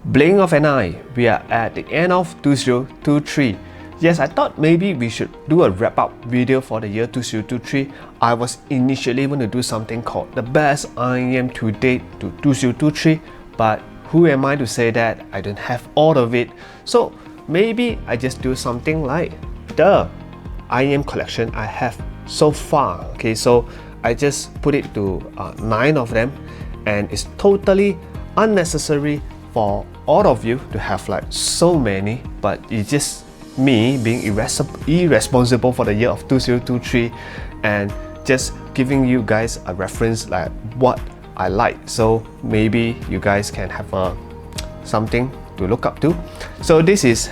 Blink of an eye, we are at the end of 2023. Yes, I thought maybe we should do a wrap-up video for the year 2023. I was initially going to do something called the best IEM to date to 2023, but who am I to say that I don't have all of it? So maybe I just do something like the IEM collection I have so far. Okay, so I just put it to 9 of them, and it's totally unnecessary for all of you to have like so many, but it's just me being irresponsible for the year of 2023 and just giving you guys a reference like what I like, so maybe you guys can have something to look up to. So this is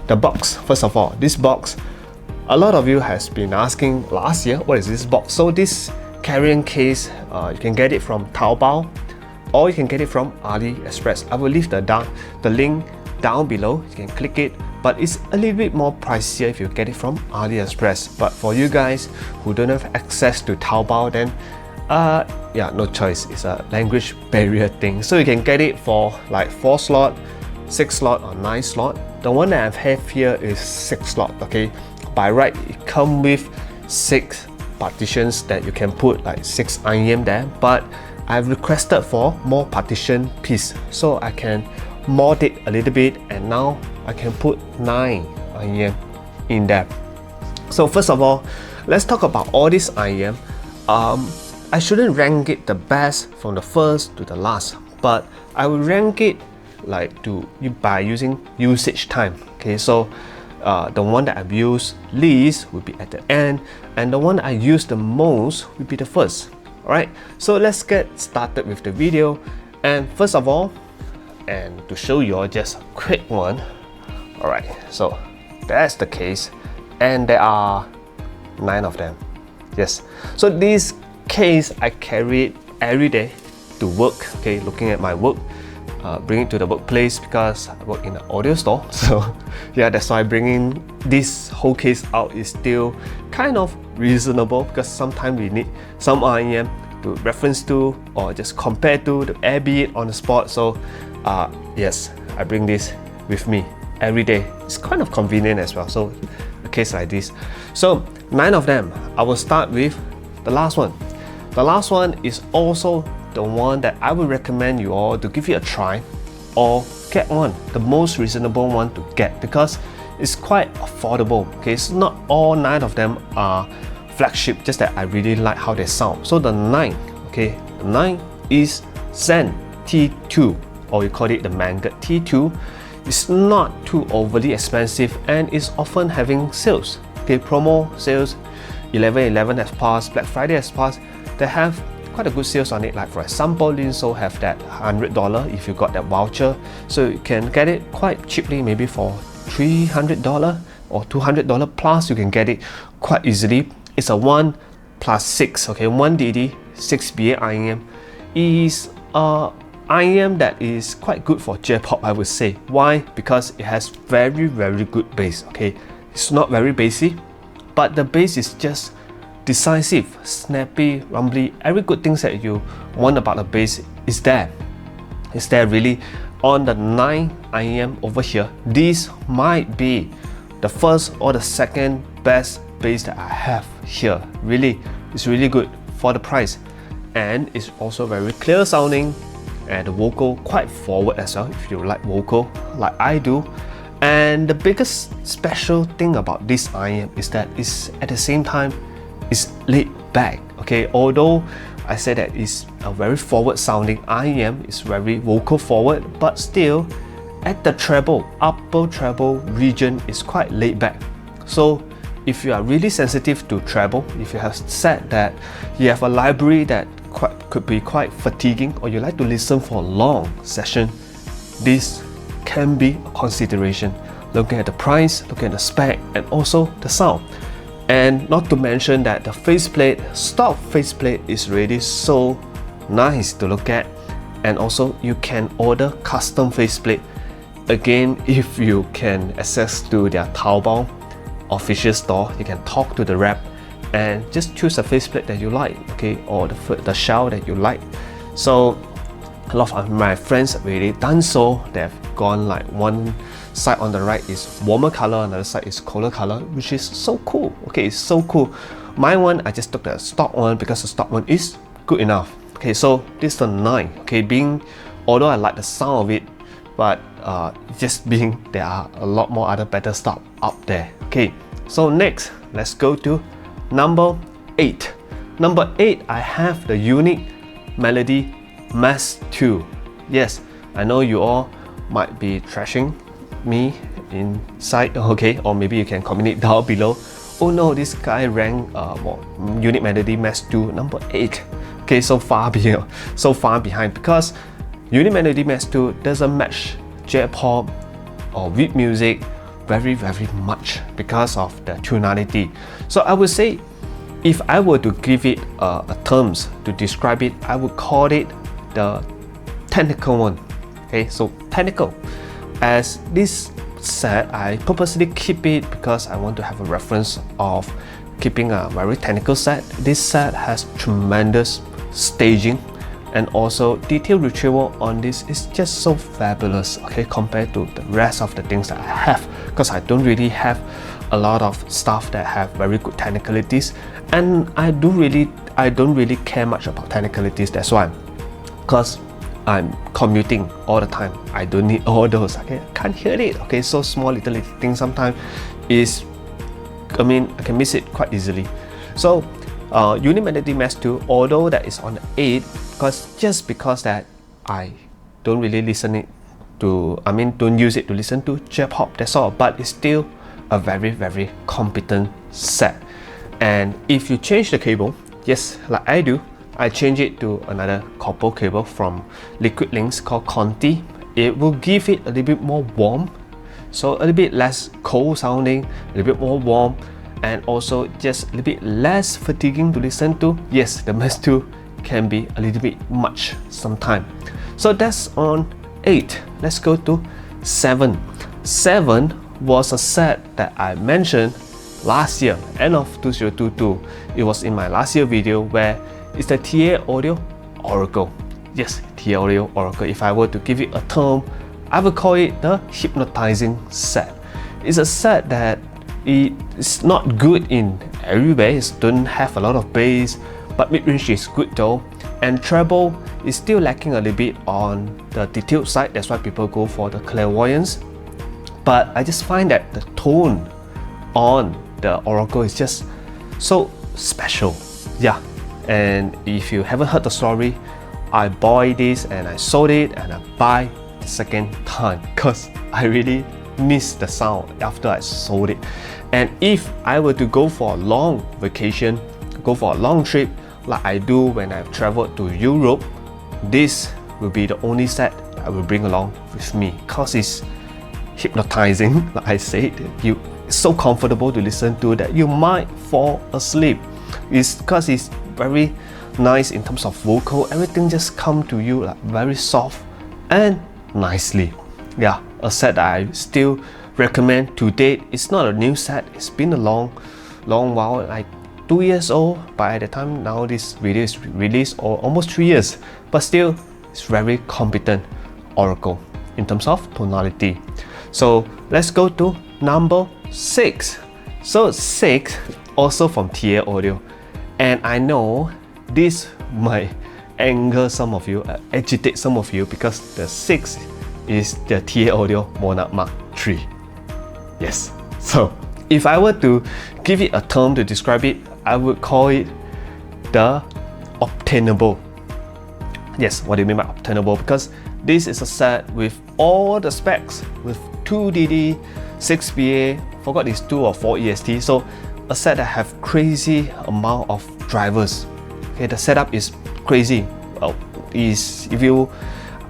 the box. First of all, this box, a lot of you has been asking last year, what is this box? So this carrying case, you can get it from Taobao or you can get it from Aliexpress. I will leave the link down below. You can click it, but it's a little bit more pricier if you get it from Aliexpress. But for you guys who don't have access to Taobao, then yeah, no choice. It's a language barrier thing. So you can get it for like 4 slot, 6 slot or 9 slot. The one that I have here is 6 slot. Okay, by right it comes with 6 partitions that you can put like 6 IEM there, but I've requested for more partition piece, so I can mod it a little bit, and now I can put 9 IEM in there. So first of all, let's talk about all this IEM. I shouldn't rank it the best from the first to the last, but I will rank it like by using usage time. Okay, so the one that I've used least will be at the end, and the one that I use the most will be the first. Alright, so let's get started with the video. And first of all, and to show you all just a quick one. Alright, so that's the case, and there are 9 of them. Yes, so this case I carry it every day to work. Okay, looking at my work, bring it to the workplace because I work in an audio store. So yeah, that's why bringing this whole case out is still kind of reasonable, because sometimes we need some IEM to reference to or just compare to the airbeat on the spot. So yes, I bring this with me every day. It's kind of convenient as well. So a case like this. So 9 of them. I will start with the last one. The last one is also the one that I would recommend you all to give it a try, or get one, the most reasonable one to get, because it's quite affordable. Okay, so not all 9 of them are flagship, just that I really like how they sound. So the 9, okay, the 9 is Zent T2, or we call it the Mangat T2. It's not too overly expensive and is often having sales. Okay, promo sales, 11/11 has passed, Black Friday has passed. They have quite a good sales on it. Like for example, Linso have that $100 if you got that voucher, so you can get it quite cheaply, maybe for $300 or $200 plus. You can get it quite easily. It's a 1+6, okay, 1DD 6BA IEM. Is IEM that is quite good for J-pop, I would say. Why? Because it has very good bass. Okay, it's not very bassy, but the bass is just decisive, snappy, rumbly. Every good things that you want about the bass is there. It's there really. On the 9 IEM over here, this might be the first or the second best bass that I have here. Really, it's really good for the price, and it's also very clear sounding, and the vocal quite forward as well if you like vocal like I do. And the biggest special thing about this IEM is that it's at the same time it's laid back. Okay, although I said that it's a very forward sounding IEM, it's very vocal forward, but still at the treble, upper treble region is quite laid back. So if you are really sensitive to treble, if you have said that you have a library that could be quite fatiguing, or you like to listen for a long session, this can be a consideration. Looking at the price, looking at the spec, and also the sound. And not to mention that the faceplate, stock faceplate, is really so nice to look at. And also you can order custom faceplate. Again, if you can access to their Taobao official store, you can talk to the rep and just choose a faceplate that you like, okay, or the shell that you like. So a lot of my friends have already done so. They've gone like one side on the right is warmer color, another side is colder color, which is so cool. Okay, it's so cool. My one, I just took the stock one because the stock one is good enough. Okay, so this is the 9. Okay, although I like the sound of it, but just being there are a lot more other better stuff out there. Okay, so next let's go to number 8. Number 8, I have the unique Melody MX2. Yes, I know you all might be trashing me inside, okay, or maybe you can comment it down below. Oh no, this guy ranked unique Melody MX2 number 8. Okay, so far behind because unique Melody MX2 doesn't match J-pop or beat music very much because of the tonality. So I would say, if I were to give it a terms to describe it, I would call it the technical one. Okay, so technical. As this set, I purposely keep it because I want to have a reference of keeping a very technical set. This set has tremendous staging, and also detail retrieval on this is just so fabulous, okay, compared to the rest of the things that I have, because I don't really have a lot of stuff that have very good technicalities, and I don't really care much about technicalities. That's why, because I'm commuting all the time, I don't need all those. Okay, I can't hear it. Okay, so small little things sometimes is, I can miss it quite easily. So unique Melody MX2, although that is on the 8, because that I don't really listen it to, don't use it to listen to J-pop, that's all, but it's still a very competent set. And if you change the cable, yes, like I do, I change it to another copper cable from Liquid Links called Conti. It will give it a little bit more warm, so a little bit less cold sounding, a little bit more warm, and also just a little bit less fatiguing to listen to. Yes, the MX2 can be a little bit much sometimes. So that's on 8. Let's go to 7. 7 was a set that I mentioned last year, end of 2022. It was in my last year video where it's the AIO Oracle. Yes, AIO Oracle. If I were to give it a term, I would call it the hypnotizing set. It's a set that it's not good in every way. It doesn't have a lot of bass, but mid-range is good though, and treble is still lacking a little bit on the detailed side. That's why people go for the clairvoyance. But I just find that the tone on the Oracle is just so special. Yeah, and if you haven't heard the story, I bought this and I sold it and I buy the second time because I really miss the sound after I sold it. And if I were to go for a long vacation, go for a long trip like I do when I've traveled to Europe, this will be the only set I will bring along with me because it's hypnotizing. Like I said, it's so comfortable to listen to that you might fall asleep. It's because it's very nice in terms of vocal. Everything just come to you like very soft and nicely. Yeah, a set that I still recommend to date. It's not a new set. It's been a long while, like 2 years old by the time now this video is released, or almost 3 years, but still it's very competent Oracle in terms of tonality. So let's go to number 6. So 6 also from AIO, and I know this might anger some of you, agitate some of you, because the 6 is the AIO Monut Mark III. Yes, so if I were to give it a term to describe it, I would call it the obtainable. Yes, what do you mean by obtainable? Because this is a set with all the specs, with 2DD, 6BA, forgot it's 2 or 4 EST, so a set that have crazy amount of drivers. Okay, the setup is crazy. Well, if you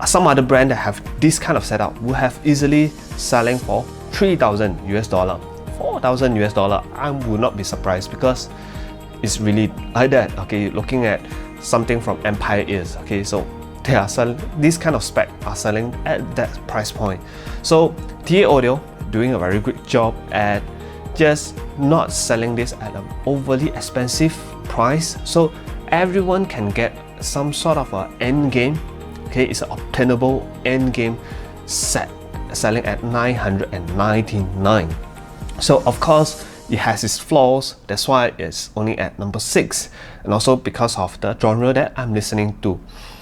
some other brand that have this kind of setup will have easily selling for $3,000 US, $4,000 US. I would not be surprised because it's really like that. Okay, looking at something from Empire Ears. Okay, so they are selling this kind of spec are selling at that price point. So AIO doing a very good job at just not selling this at an overly expensive price, so everyone can get some sort of an end game Okay, it's an obtainable end game set selling at $999. So of course it has its flaws, that's why it's only at number 6, and also because of the genre that I'm listening to.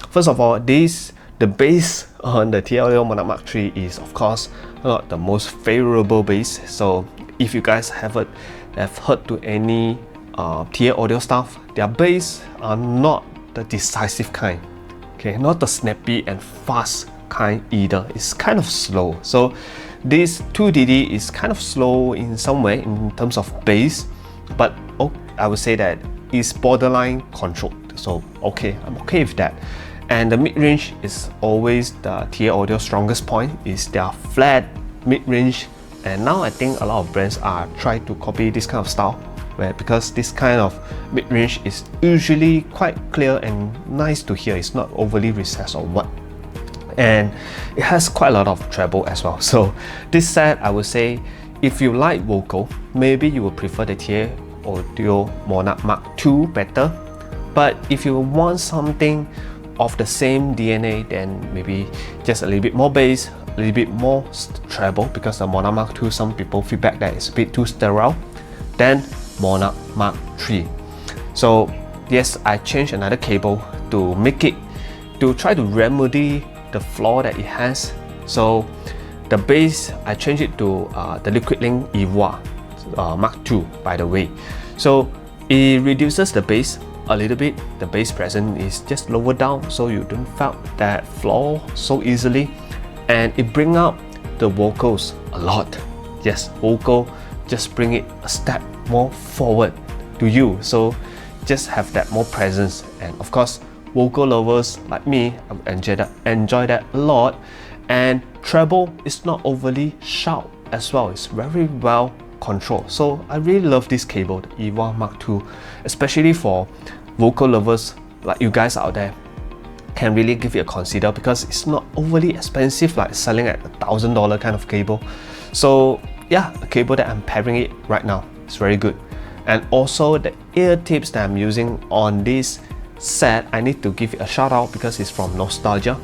First of all, the bass on the TI-Audio Monut Mark III is of course not the most favorable bass. So if you guys have heard to any TI-Audio stuff, their bass are not the decisive kind. Okay, not the snappy and fast kind either. It's kind of slow. So this 2DD is kind of slow in some way in terms of bass, but I would say that it's borderline controlled. So okay, I'm okay with that. And the mid-range is always the TI-Audio strongest point, is their flat mid-range. And now I think a lot of brands are trying to copy this kind of style, because this kind of mid-range is usually quite clear and nice to hear. It's not overly recessed or what. And it has quite a lot of treble as well. So this set, I would say, if you like vocal, maybe you will prefer the TI-Audio Monut Mark II better. But if you want something of the same DNA, then maybe just a little bit more bass, a little bit more treble, because the Monut Mark II, some people feedback that it's a bit too sterile, then Monut Mark III. So yes, I changed another cable to try to remedy the flaw that it has. So the bass, I changed it to the Liquid Link EVA Mark II, by the way. So it reduces the bass a little bit. The bass present is just lower down, so you don't feel that flaw so easily, and it brings up the vocals a lot. Yes, vocal just bring it a step more forward to you, so just have that more presence. And of course, vocal lovers like me enjoy that a lot. And treble is not overly sharp as well, it's very well controlled. So I really love this cable, the EVA Mark II, especially for vocal lovers like you guys out there. Can really give it a consider, because it's not overly expensive, like selling at $1,000 kind of cable. So yeah, the cable that I'm pairing it right now is very good. And also the ear tips that I'm using on this set, I need to give it a shout out because it's from Nostalgia.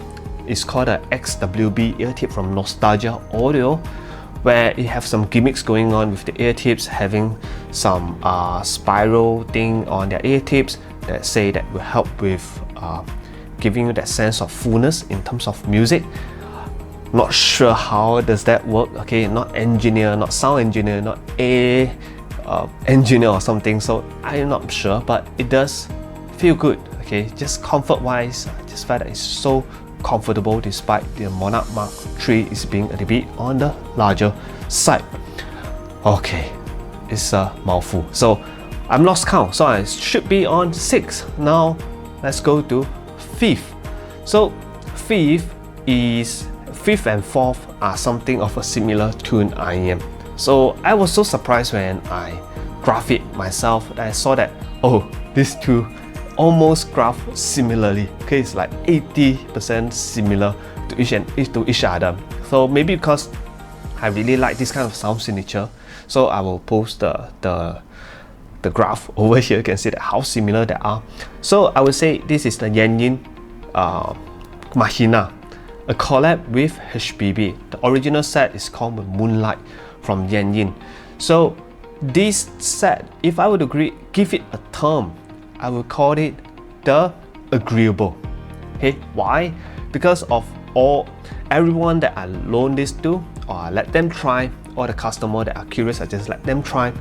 It's called a XWB ear tip from Nostalgia Audio, where it has some gimmicks going on with the ear tips, having some spiral thing on their ear tips that say that will help with giving you that sense of fullness in terms of music. Not sure how does that work. Okay, not engineer, not sound engineer, not engineer or something, so I'm not sure, but it does feel good. Okay, just comfort wise, I just find that it's so comfortable despite the Monut Mark III is being a little bit on the larger side. Okay, it's a mouthful, so I'm lost count, so I should be on 6. Now let's go to 5th. So 5th and 4th are something of a similar tune IEM. So I was so surprised when I graphed it myself that I saw that, oh, these two almost graph similarly. Okay, it's like 80% similar to each other. So maybe because I really like this kind of sound signature, so I will post the graph over here. You can see that how similar they are. So I would say this is the Yen Mahina, a collab with HBB. The original set is called Moonlight from Yen. So this set, if I were to give it a term, I will call it the agreeable. Okay, why? Because of everyone that I loan this to, or I let them try, or the customer that are curious, I just let them try,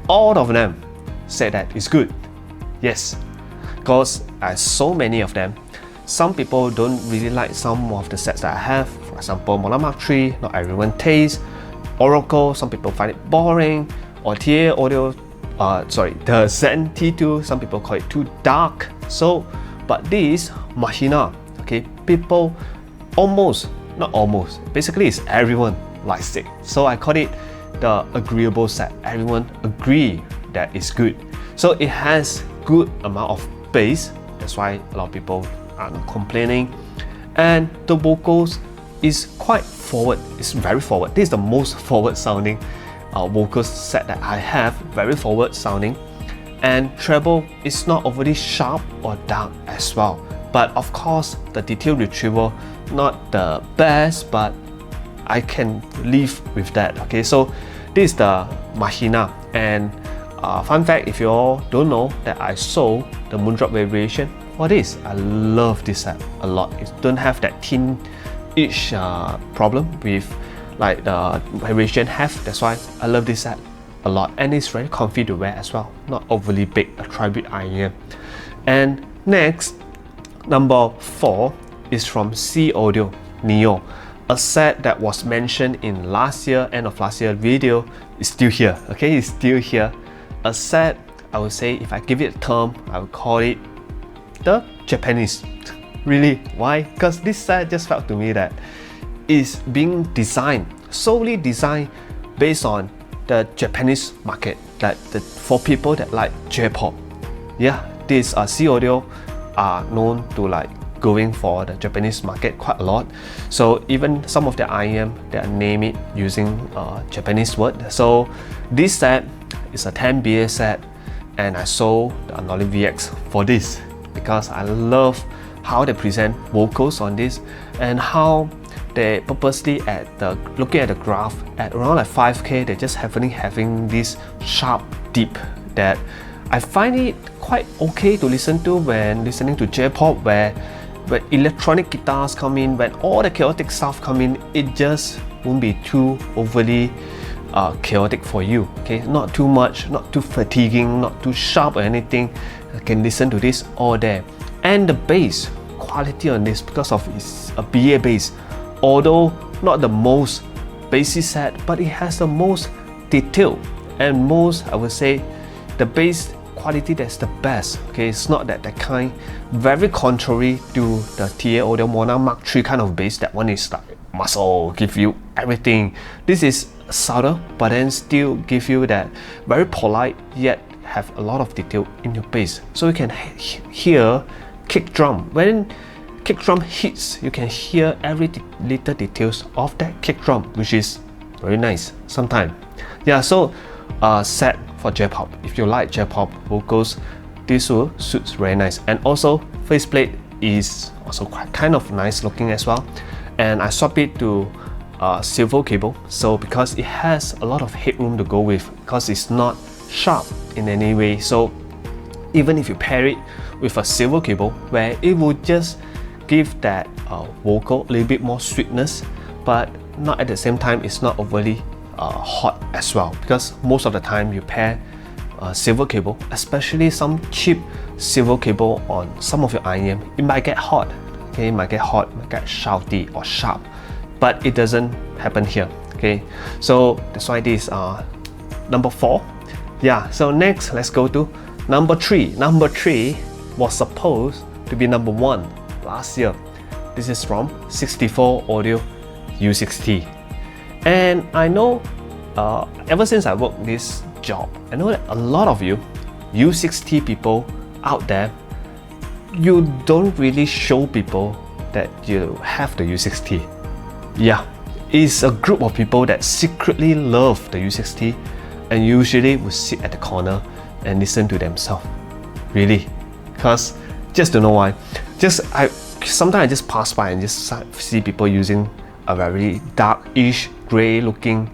all of them said that it's good. Yes, because I so many of them. Some people don't really like some of the sets that I have. For example, Monut Mark III, not everyone tastes. Oracle, some people find it boring. Or TI-Audio, the Zent T2, some people call it too dark. So, but this Mahina, okay, people basically it's everyone likes it. So I call it the agreeable set. Everyone agree that it's good. So it has good amount of bass. That's why a lot of people are not complaining. And the vocals is quite forward. It's very forward. This is the most forward sounding vocal set that I have. Very forward sounding. And treble is not overly sharp or dark as well. but of course the detail retrieval not the best, but I can live with that. Okay, so this is the Mahina, and fun fact, if you all don't know, that I sold the Moondrop variation for this. I love this set a lot. It don't have that thin edge problem with like the variation have. That's why I love this set a lot, and it's very comfy to wear as well, not overly big, a tri-bit IEM. And next, number 4 is from AIO Neo, a set that was mentioned in last year, end of last year video. Is still here. Okay, it's still here. A set, I would say, if I give it a term, I would call it the Japanese. Really, why? Because this set just felt to me that is being designed, solely designed based on the Japanese market, that for people that like J-pop. Yeah, this AIO are known to like going for the Japanese market quite a lot. So even some of the IEM, they name it using Japanese word. So this set is a 10BA set, and I sold the Anole VX for this because I love how they present vocals on this, and how they purposely looking at the graph at around like 5K, they're just having this sharp deep that I find it quite okay to listen to when listening to J-pop, where electronic guitars come in, when all the chaotic stuff come in, it just won't be too overly chaotic for you. Okay, not too much, not too fatiguing, not too sharp or anything. I can listen to this all day. And the bass quality on this, because of it's a BA bass, although not the most bassy set, but it has the most detail and most, I would say, the bass quality that's the best. Okay, it's not that kind, very contrary to the TA Audio Monarch Mark III kind of bass. That one is like muscle, give you everything. This is subtle, but then still give you that very polite yet have a lot of detail in your bass. So you can hear kick drum. When kick drum hits, you can hear every little details of that kick drum, which is very nice sometimes. Yeah, so set for J-pop. If you like J-pop vocals, this will suits very nice. And also faceplate is also quite kind of nice looking as well. And I swap it to silver cable, so because it has a lot of headroom to go with, because it's not sharp in any way. So even if you pair it with a silver cable, where it will just give that vocal a little bit more sweetness, but not at the same time, it's not overly hot as well, because most of the time you pair silver cable, especially some cheap silver cable on some of your IEM, it might get hot. Okay, it might get hot, might get shouty or sharp, but it doesn't happen here. Okay, so that's why this number 4. Yeah, so next let's go to number 3. Number 3 was supposed to be number 1 last year. This is from 64 Audio U60. And I know ever since I worked this job, I know that a lot of you U60 people out there, you don't really show people that you have the U60. Yeah, it's a group of people that secretly love the U60 and usually will sit at the corner and listen to themselves. Really, because just don't know why. Sometimes I just pass by and just see people using a very dark-ish, grey-looking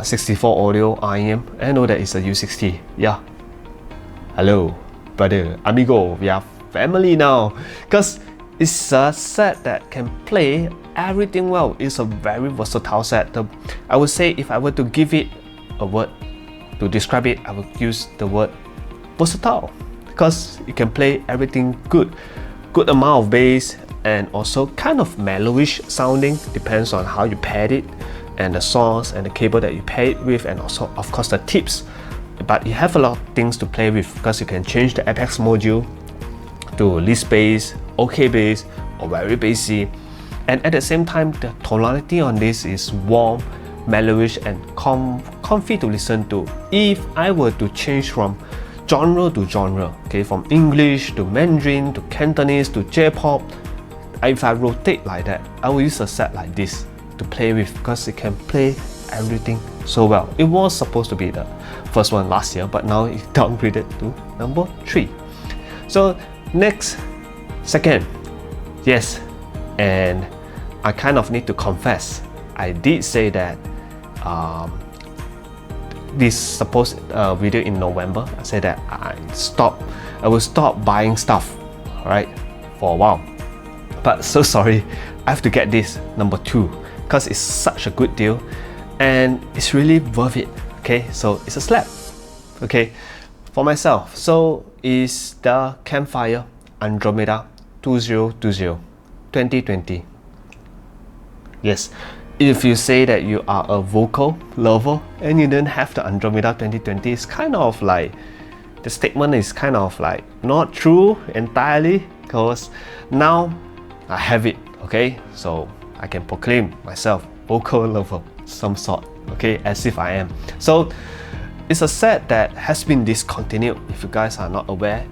64 Audio IEM. I know that it's a U60. Yeah. Hello, brother, amigo. We are family now. Because it's a set that can play everything well. It's a very versatile set. I would say if I were to give it a word to describe it, I would use the word versatile, because it can play everything good amount of bass, and also kind of mellowish sounding, depends on how you pair it and the source and the cable that you pair it with, and also of course the tips. But you have a lot of things to play with, because you can change the Apex module to least bass, okay bass, or very bassy. And at the same time, the tonality on this is warm, mellowish, and comfy to listen to. If I were to change from genre to genre, okay, from English to Mandarin to Cantonese to J-pop, if I rotate like that, I will use a set like this to play with, because it can play everything so well. It was supposed to be the first one last year, but now it downgraded to number 3. So next, Second, yes, and I kind of need to confess, I did say that this supposed video in November, I said that I will stop buying stuff, right, for a while. But so sorry, I have to get this number 2 because it's such a good deal and it's really worth it. Okay, so it's a slab. Okay, for myself, so is the Campfire Andromeda 2020. Yes, if you say that you are a vocal lover and you don't have the Andromeda 2020, it's kind of like, the statement is kind of like not true entirely, because now I have it. Okay, so I can proclaim myself vocal lover some sort, okay, as if I am. So it's a set that has been discontinued. If you guys are not aware,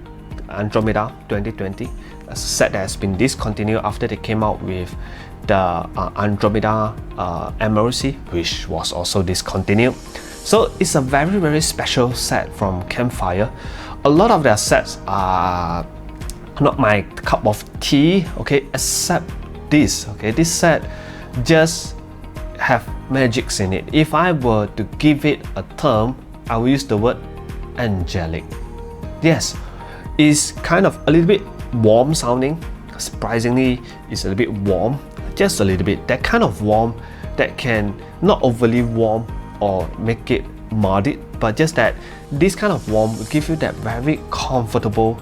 Andromeda 2020, a set that has been discontinued after they came out with the Andromeda MRC, which was also discontinued. So it's a very special set from Campfire. A lot of their sets are not my cup of tea, okay, except this. Okay, this set just have magics in it. If I were to give it a term, I will use the word angelic. Yes, it's kind of a little bit warm sounding. Surprisingly, it's a little bit warm, just a little bit. That kind of warm that can not overly warm or make it muddy, but just that this kind of warm will give you that very comfortable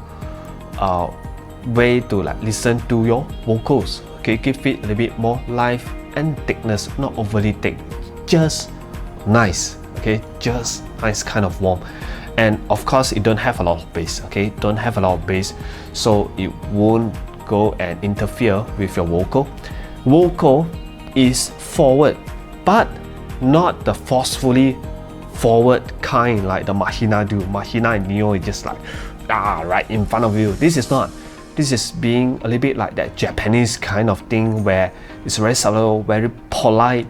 way to like listen to your vocals. Okay, give it a little bit more life and thickness, not overly thick, just nice. Okay, just nice kind of warm. And of course, it don't have a lot of bass. Okay, don't have a lot of bass, so it won't go and interfere with your vocal. Vocal is forward, but not the forcefully forward kind like the Mahina do. Mahina and Neo is just like right in front of you. This is not. This is being a little bit like that Japanese kind of thing where it's very subtle, very polite.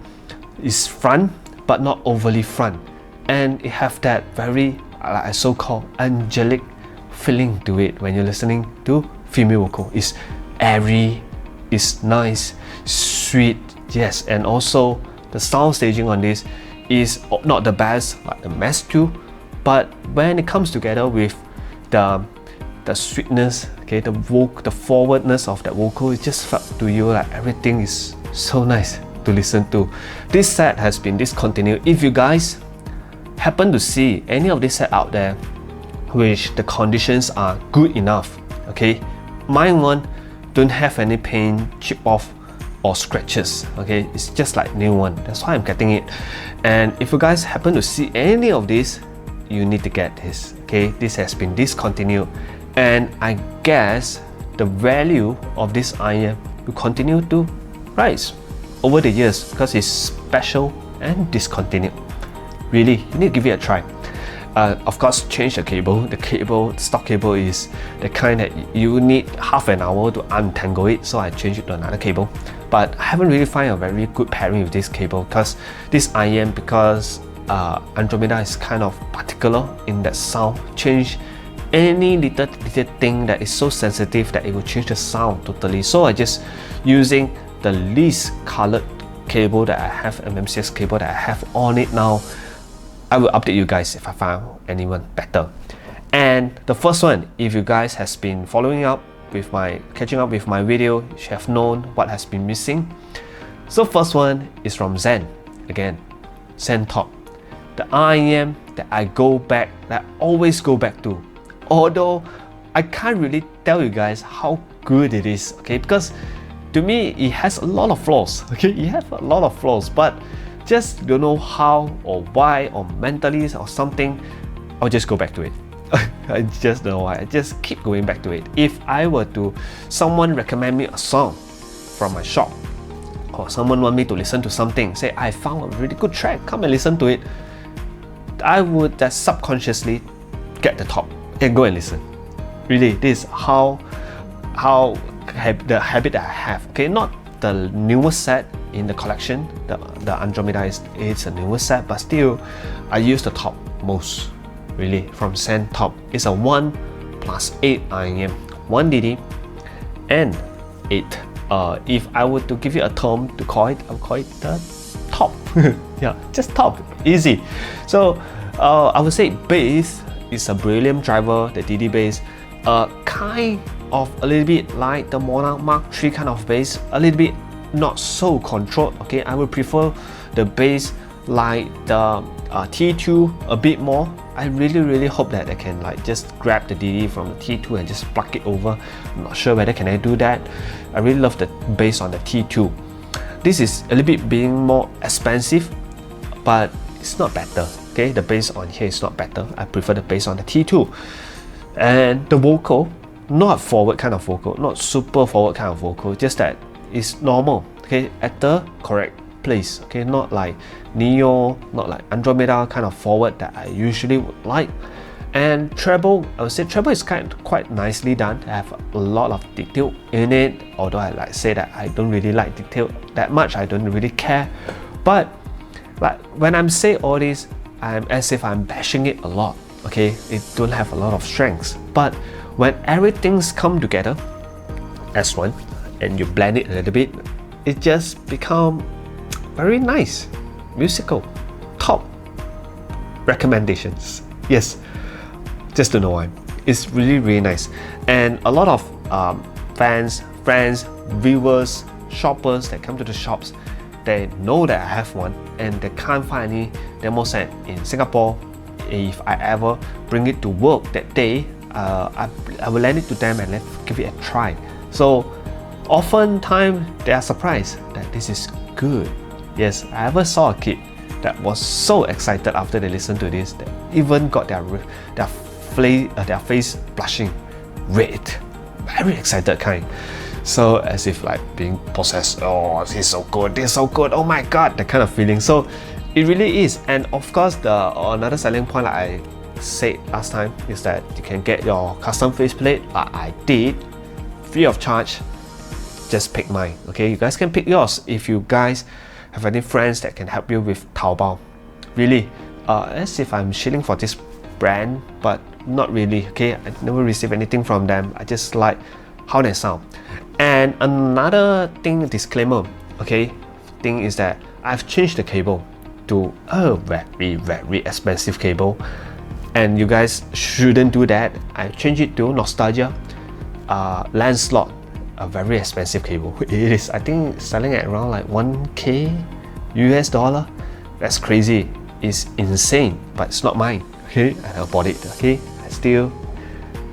It's front, but not overly front, and it have that very like so-called angelic feeling to it when you're listening to female vocal. It's airy, it's nice, sweet, yes, and also the sound staging on this is not the best like the MX2, but when it comes together with the sweetness, okay, the forwardness of that vocal, it just felt to you like everything is so nice to listen to. This set has been discontinued. If you guys happen to see any of this set out there which the conditions are good enough, okay, mine one don't have any paint, chip off or scratches. Okay, it's just like new one, that's why I'm getting it. And if you guys happen to see any of this, you need to get this. Okay, this has been discontinued, and I guess the value of this IEM will continue to rise over the years because it's special and discontinued. Really, you need to give it a try. Of course, change the cable. The stock cable is the kind that you need half an hour to untangle it, so I changed it to another cable. But I haven't really found a very good pairing with this cable because this IEM, because Andromeda is kind of particular in that sound. Change any little thing that is so sensitive that it will change the sound totally. So I just using the least colored cable that I have, MMCX cable that I have on it now. I will update you guys if I found anyone better. And the first one, if you guys has been following up with catching up with my video, you should have known what has been missing. So first one is from Zent. Again, Zent Top, the IEM that I always go back to. Although I can't really tell you guys how good it is, okay, because to me it has a lot of flaws. Okay, it has a lot of flaws, but just don't know how or why or mentally or something, I'll just go back to it. I just don't know why, I just keep going back to it. If I were to, someone recommend me a song from my shop, or someone want me to listen to something, say I found a really good track, come and listen to it, I would just subconsciously get the top and go and listen. Really, this is how the habit that I have. Okay, not the newest set in the collection, the Andromeda is a newer set, but still I use the top most, really, from Zent Top. It's a 1+8 IEM, 1 DD, and 8. If I were to give you a term to call it, I would call it the top. Yeah, just top, easy. So I would say bass is a brilliant driver, the DD bass, kind of a little bit like the Monut Mark III kind of bass, a little bit not so controlled. Okay, I would prefer the bass like the T2 a bit more. I really hope that I can like just grab the DD from the T2 and just plug it over. I'm not sure whether can I do that. I really love the bass on the T2. This is a little bit being more expensive, but it's not better. Okay, the bass on here is not better. I prefer the bass on the T2. And the vocal, not forward kind of vocal, not super forward kind of vocal, just that it's normal, okay, at the correct place. Okay, not like Neo, not like Andromeda kind of forward that I usually would like. And treble, I would say treble is quite nicely done. I have a lot of detail in it, although I like say that I don't really like detail that much. I don't really care. But like when I'm saying all this, I'm as if I'm bashing it a lot. Okay, it don't have a lot of strengths. But when everything's come together as one and you blend it a little bit, it just become very nice, musical, top recommendations. Yes, just to know why. It's really nice. And a lot of fans, friends, viewers, shoppers that come to the shops, they know that I have one and they can't find any demo set in Singapore. If I ever bring it to work that day, I will lend it to them and give it a try. So oftentimes they are surprised that this is good. Yes, I ever saw a kid that was so excited after they listened to this, that even got their face blushing red, very excited kind. So as if like being possessed. Oh, this is so good, this is so good, oh my god, that kind of feeling. So it really is. And of course, the another selling point like I said last time is that you can get your custom faceplate like I did, free of charge. Just pick mine. Okay, you guys can pick yours if you guys have any friends that can help you with Taobao. Really, as if I'm shilling for this brand, but not really. Okay, I never received anything from them. I just like how they sound. And another thing, disclaimer, okay, thing is that I've changed the cable to a very expensive cable, and you guys shouldn't do that. I changed it to Nostalgia LAN slot, a very expensive cable. It is, I think, selling at around like 1k US dollar. That's crazy. It's insane, but it's not mine. Okay, I bought it. Okay, I still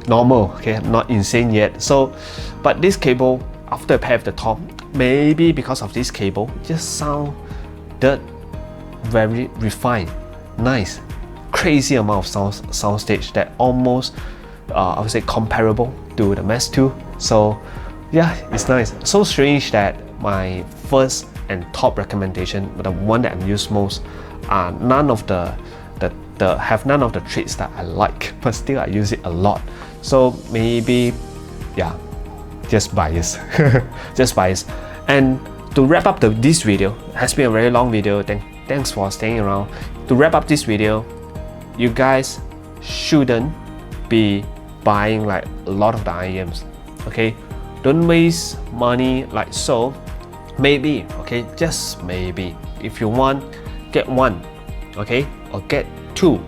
normal. Okay, I'm not insane yet. So, but this cable, after I pair with the top, maybe because of this cable, just sounded very refined, nice, crazy amount of sound stage that almost I would say comparable to the MX2. So yeah, it's nice. So strange that my first and top recommendation, the one that I use most, are none of the have none of the traits that I like, but still I use it a lot. So maybe, yeah, just bias. Just bias. And to wrap up this video, it has been a very long video. Thanks for staying around. To wrap up this video, you guys shouldn't be buying like a lot of the IEMs. Okay, don't waste money like so. Maybe, okay, just maybe, if you want, get one, okay, or get two.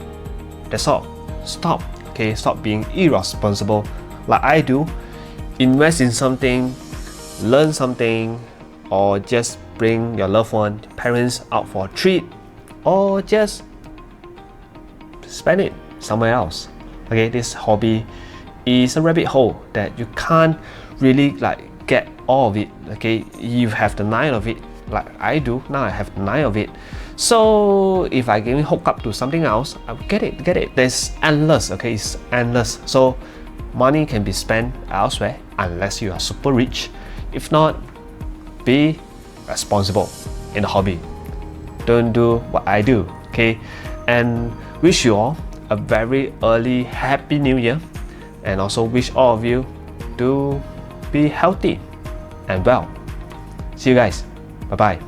That's all. Stop. Okay, stop being irresponsible like I do. Invest in something, learn something, or just bring your loved one, parents out for a treat, or just spend it somewhere else. Okay, this hobby is a rabbit hole that you can't really like get all of it. Okay, you have the 9 of it like I do. Now I have 9 of it. So if I get hooked up to something else, I'll get it. There's endless. Okay, it's endless. So money can be spent elsewhere unless you are super rich. If not, be responsible in the hobby. Don't do what I do. Okay, and wish you all a very early Happy New Year, and also wish all of you to be healthy and well. See you guys. Bye bye.